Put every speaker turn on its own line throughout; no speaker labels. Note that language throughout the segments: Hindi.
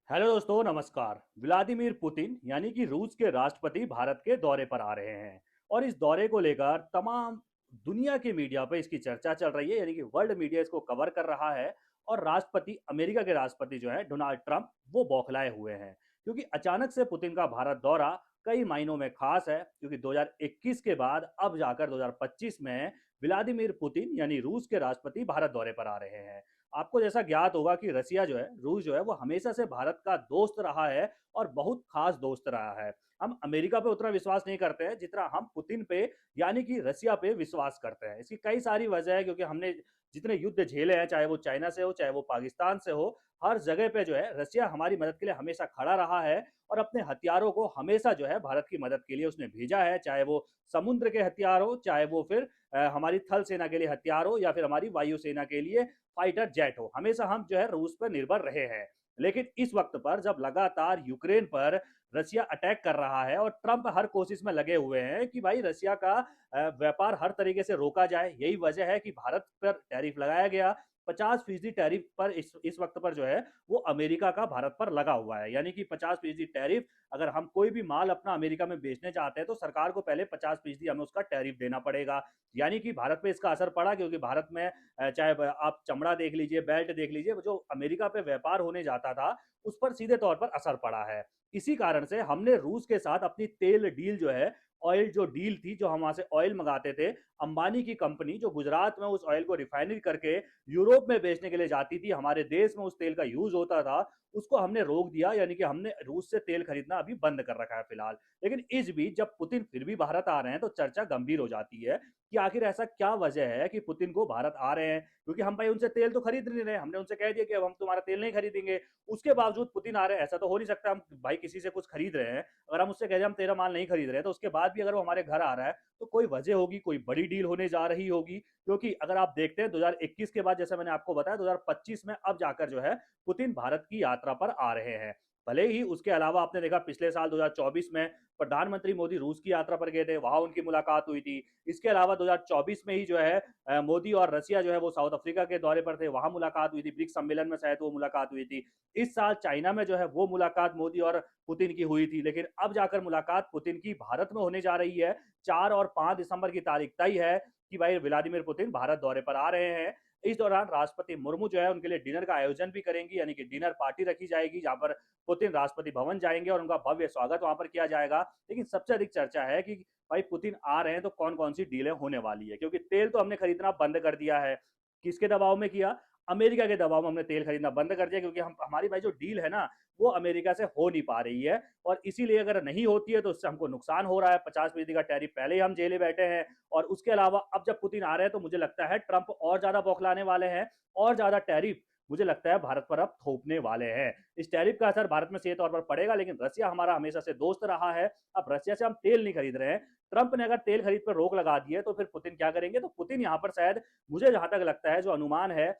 हेलो दोस्तों, नमस्कार। व्लादिमीर पुतिन यानी कि रूस के राष्ट्रपति भारत के दौरे पर आ रहे हैं और इस दौरे को लेकर तमाम दुनिया के मीडिया पे इसकी चर्चा चल रही है, यानी कि वर्ल्ड मीडिया इसको कवर कर रहा है। और राष्ट्रपति, अमेरिका के राष्ट्रपति जो है डोनाल्ड ट्रंप, वो बौखलाए हुए हैं क्योंकि अचानक से पुतिन का भारत दौरा कई मायनों में खास है, क्योंकि 2021 के बाद अब जाकर 2025 में व्लादिमीर पुतिन यानी रूस के राष्ट्रपति भारत दौरे पर आ रहे हैं। आपको जैसा ज्ञात होगा कि रसिया जो है, रूस जो है, वो हमेशा से भारत का दोस्त रहा है और बहुत खास दोस्त रहा है। हम अमेरिका पे उतना विश्वास नहीं करते हैं जितना हम पुतिन पे यानी कि रसिया पे विश्वास करते हैं। इसकी कई सारी वजह है, क्योंकि हमने जितने युद्ध झेले हैं, चाहे वो चाइना से हो चाहे वो पाकिस्तान से हो, हर जगह पे जो है रसिया हमारी मदद के लिए हमेशा खड़ा रहा है और अपने हथियारों को हमेशा जो है भारत की मदद के लिए उसने भेजा है, चाहे वो समुद्र के हथियार हो, चाहे वो फिर हमारी थल सेना के लिए हथियार हो, या फिर हमारी वायु सेना के लिए फाइटर जेट हो। हमेशा हम जो है रूस पर निर्भर रहे हैं। लेकिन इस वक्त पर जब लगातार यूक्रेन पर रसिया अटैक कर रहा है और ट्रंप हर कोशिश में लगे हुए हैं कि भाई रसिया का व्यापार हर तरीके से रोका जाए, यही वजह है कि भारत पर टैरिफ लगाया गया। 50% टैरिफ पर इस वक्त पर जो है वो अमेरिका का भारत पर लगा हुआ है, यानी कि 50% टैरिफ। अगर हम कोई भी माल अपना अमेरिका में बेचने चाहते हैं तो सरकार को पहले 50% हमें उसका टैरिफ देना पड़ेगा। यानी कि भारत पे इसका असर पड़ा, क्योंकि भारत में चाहे आप चमड़ा देख लीजिए, बेल्ट देख लीजिए, जो अमेरिका पे व्यापार होने जाता था उस पर सीधे तौर पर असर पड़ा है। इसी कारण से हमने रूस के साथ अपनी तेल डील जो है, ऑयल जो डील थी, जो हम वहां से ऑयल मंगाते थे, अंबानी की कंपनी जो गुजरात में उस ऑयल को रिफाइनरी करके यूरोप में बेचने के लिए जाती थी, हमारे देश में उस तेल का यूज होता था, उसको हमने रोक दिया। यानी कि हमने रूस से तेल खरीदना अभी बंद कर रखा है फिलहाल। लेकिन इस बीच जब पुतिन फिर भी भारत आ रहे हैं तो चर्चा गंभीर हो जाती है कि आखिर ऐसा क्या वजह है कि पुतिन को भारत आ रहे हैं, क्योंकि हम भाई उनसे तेल तो खरीद नहीं रहे। हमने उनसे कह दिया कि अब हम तुम्हारा तेल नहीं खरीदेंगे, उसके बावजूद पुतिन आ रहे हैं। ऐसा तो हो नहीं सकता हम भाई किसी से कुछ खरीद रहे हैं, अगर हम उससे कह दें हम तेरा माल नहीं खरीद रहे हैं, तो उसके बाद भी अगर वो हमारे घर आ रहा है तो कोई वजह होगी, कोई बड़ी डील होने जा रही होगी। क्योंकि अगर आप देखते हैं 2021 के बाद, जैसे मैंने आपको बताया, 2025 में अब जाकर जो है पुतिन भारत की यात्रा पर आ रहे हैं। भले ही उसके अलावा आपने देखा पिछले साल 2024 में प्रधानमंत्री मोदी रूस की यात्रा पर गए थे, वहां उनकी मुलाकात हुई थी। इसके अलावा 2024 में ही जो है मोदी और रसिया जो है वो साउथ अफ्रीका के दौरे पर थे, वहां मुलाकात हुई थी, ब्रिक्स सम्मेलन में शायद वो मुलाकात हुई थी। इस साल चाइना में जो है वो मुलाकात मोदी और पुतिन की हुई थी। लेकिन अब जाकर मुलाकात पुतिन की भारत में होने जा रही है। 4 और 5 दिसंबर की तारीख तय है कि भाई व्लादिमीर पुतिन भारत दौरे पर आ रहे हैं। इस दौरान राष्ट्रपति मुर्मू जो है उनके लिए डिनर का आयोजन भी करेंगी, यानी कि डिनर पार्टी रखी जाएगी, जहां पर पुतिन राष्ट्रपति भवन जाएंगे और उनका भव्य स्वागत वहां पर किया जाएगा। लेकिन सबसे अधिक चर्चा है कि भाई पुतिन आ रहे हैं तो कौन कौन सी डीलें होने वाली है, क्योंकि तेल तो हमने खरीदना बंद कर दिया है। किसके दबाव में किया? अमेरिका के दबाव में हमने तेल खरीदना बंद कर दिया, क्योंकि हम हमारी भाई जो डील है ना, वो अमेरिका से हो नहीं पा रही है। और इसीलिए अगर नहीं होती है तो उससे हमको नुकसान हो रहा है। 50% का टैरिफ पहले ही हम झेले बैठे हैं, और उसके अलावा अब जब पुतिन आ रहे हैं तो मुझे लगता है ट्रंप और ज्यादा बौखलाने वाले हैं, और ज्यादा टैरिफ मुझे लगता है भारत पर अब थोपने वाले हैं। इस टैरिफ का असर भारत में सीधे तौर पर पड़ेगा, लेकिन रसिया हमारा हमेशा से दोस्त रहा है। अब रसिया से हम तेल नहीं खरीद रहे हैं, ट्रंप ने अगर तेल खरीद पर रोक लगा दी है तो फिर पुतिन क्या करेंगे? तो पुतिन यहाँ पर शायद, मुझे जहां तक लगता है, जो अनुमान है,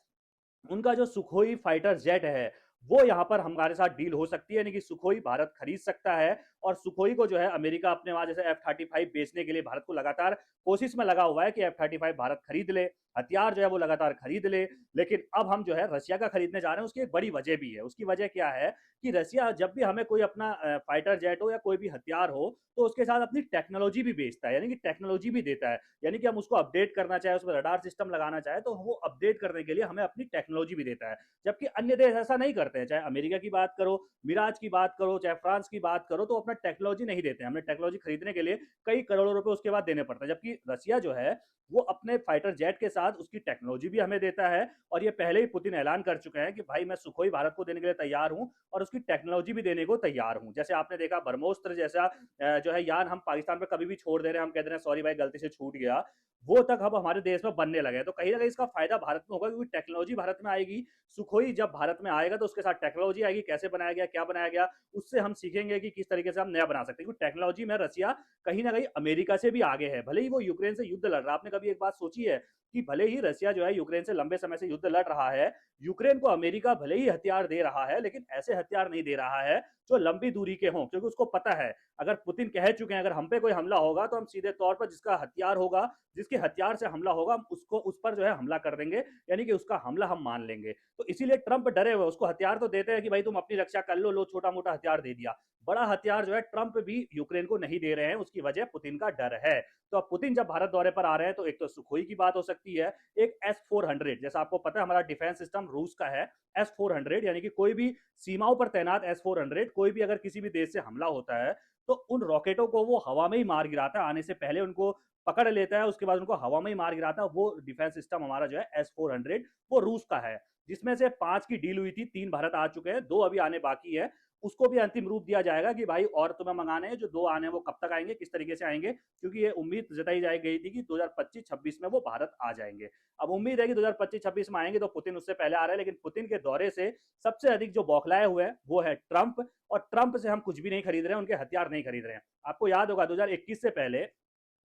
उनका जो सुखोई फाइटर जेट है वो यहाँ पर हमारे साथ डील हो सकती है। यानी कि सुखोई भारत खरीद सकता है, और सुखोई को जो है अमेरिका अपने वहां जैसे F-35 बेचने के लिए भारत को लगातार कोशिश में लगा हुआ है कि F-35 भारत खरीद ले, हथियार जो है वो लगातार खरीद ले। लेकिन अब हम जो है रशिया का खरीदने जा रहे हैं, उसकी एक बड़ी वजह भी है। उसकी वजह क्या है कि रसिया जब भी हमें कोई अपना फाइटर जेट हो या कोई भी हथियार हो, तो उसके साथ अपनी टेक्नोलॉजी भी बेचता है, यानी कि टेक्नोलॉजी भी देता है। यानी कि हम उसको अपडेट करना चाहे, उसमें रडार सिस्टम लगाना चाहे, तो वो अपडेट करने के लिए हमें अपनी टेक्नोलॉजी भी देता है। जबकि अन्य देश ऐसा नहीं करते हैं, चाहे अमेरिका की बात करो, मिराज की बात करो, चाहे फ्रांस की बात करो, तो अपना टेक्नोलॉजी नहीं देते हैं। हमें टेक्नोलॉजी खरीदने के लिए कई करोड़ों रुपए उसके बाद देने पड़ते हैं। जबकि रसिया जो है वो अपने फाइटर जेट के साथ उसकी टेक्नोलॉजी भी हमें देता है। और ये पहले ही पुतिन ऐलान कर चुके हैं कि भाई मैं सुखोई भारत को देने के लिए तैयार हूं, और उसकी टेक्नोलॉजी भी देने को तैयार हूं। जैसे आपने देखा ब्रह्मोस्त्र जैसा जो है यान हम पाकिस्तान पर कभी भी छोड़ दे रहे हैं, हम कह दे रहे हैं सॉरी भाई गलती से छूट गया, वो तक अब हमारे देश में बनने लगे हैं। तो कहीं ना कहीं इसका फायदा भारत में होगा, क्योंकि टेक्नोलॉजी भारत में आएगी। सुखोई जब भारत में आएगा तो उसके साथ टेक्नोलॉजी आएगी, कैसे बनाया गया, क्या बनाया गया, उससे हम सीखेंगे कि किस तरीके से हम नया बना सकते हैं। क्योंकि टेक्नोलॉजी में रसिया कहीं ना कहीं अमेरिका से भी आगे है। भले ही वो यूक्रेन से युद्ध लड़ रहा है, आपने कभी एक बात सोची है कि भले ही रसिया जो है यूक्रेन से लंबे समय से युद्ध लड़ रहा है, यूक्रेन को अमेरिका भले ही हथियार दे रहा है, लेकिन ऐसे हथियार नहीं दे रहा है जो लंबी दूरी के हों, क्योंकि उसको पता है अगर पुतिन कह चुके हैं अगर हम पे कोई हमला होगा तो हम सीधे तौर पर जिसका हथियार होगा, जिसके हथियार से हमला होगा, हम उसको उस पर जो है हमला कर देंगे, यानी कि उसका हमला हम मान लेंगे। तो इसीलिए ट्रंप डरे हुए, उसको हथियार तो देते हैं कि भाई तुम अपनी रक्षा कर लो, छोटा मोटा हथियार दे दिया, बड़ा हथियार जो है ट्रंप भी यूक्रेन को नहीं दे रहे हैं, उसकी वजह पुतिन का डर है। तो अब पुतिन जब भारत दौरे पर आ रहे हैं तो एक तो सुखोई की बात हो सकती है, एक S-400, जैसा आपको पता है हमारा डिफेंस सिस्टम रूस का है, S-400 यानी कि कोई भी सीमाओं पर तैनात S-400, कोई भी अगर किसी भी देश से हमला होता है तो उन रॉकेटों को वो हवा में ही मार गिराता है, आने से पहले उनको पकड़ लेता है, उसके बाद उनको हवा में ही मार गिराता है। वो डिफेंस सिस्टम हमारा जो है S-400, वो रूस का है, जिसमें से 5 की डील हुई थी, 3 भारत आ चुके हैं, 2 अभी आने बाकी है। उसको भी अंतिम रूप दिया जाएगा कि भाई और तुम्हें मंगाने हैं, जो 2 आने हैं वो कब तक आएंगे, किस तरीके से आएंगे, क्योंकि ये उम्मीद जताई जाई गई थी कि 2025-26 में वो भारत आ जाएंगे। अब उम्मीद है कि 2025-26 में आएंगे, तो पुतिन उससे पहले आ रहे हैं, लेकिन पुतिन के दौरे से सबसे अधिक जो बौखलाए हुए हैं वो है ट्रंप, और ट्रंप से हम कुछ भी नहीं खरीद रहे हैं, उनके हथियार नहीं खरीद रहे हैं। आपको याद होगा 2021 से पहले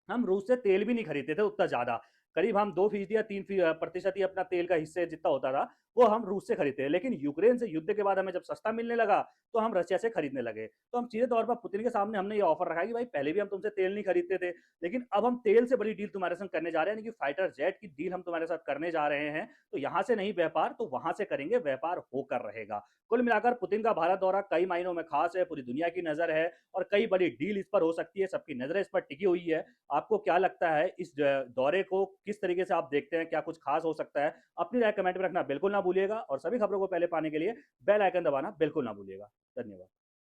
हम रूस से तेल भी नहीं खरीदते थे उतना ज्यादा, करीब हम 2% या 3% ही अपना तेल का हिस्से जितना होता था वो हम रूस से खरीदते थे। लेकिन यूक्रेन से युद्ध के बाद हमें जब सस्ता मिलने लगा तो हम रशिया से खरीदने लगे। तो हम सीधे तौर पर पुतिन के सामने हमने ये ऑफर रखा कि भाई पहले भी हम तुमसे तेल नहीं खरीदते थे, लेकिन अब हम तेल से बड़ी डील तुम्हारे संग करने जा रहे हैं, यानी कि फाइटर जेट की डील हम तुम्हारे साथ करने जा रहे हैं। तो यहाँ से नहीं व्यापार तो वहां से करेंगे, व्यापार होकर रहेगा। कुल मिलाकर पुतिन का भारत दौरा कई मायनों में खास है, पूरी दुनिया की नजर है और कई बड़ी डील इस पर हो सकती है, सबकी नजरें इस पर टिकी हुई है। आपको क्या लगता है इस दौरे को किस तरीके से आप देखते हैं, क्या कुछ खास हो सकता है? अपनी राय कमेंट में रखना बिल्कुल ना भूलिएगा और सभी खबरों को पहले पाने के लिए बेल आइकन दबाना बिल्कुल ना भूलिएगा। धन्यवाद।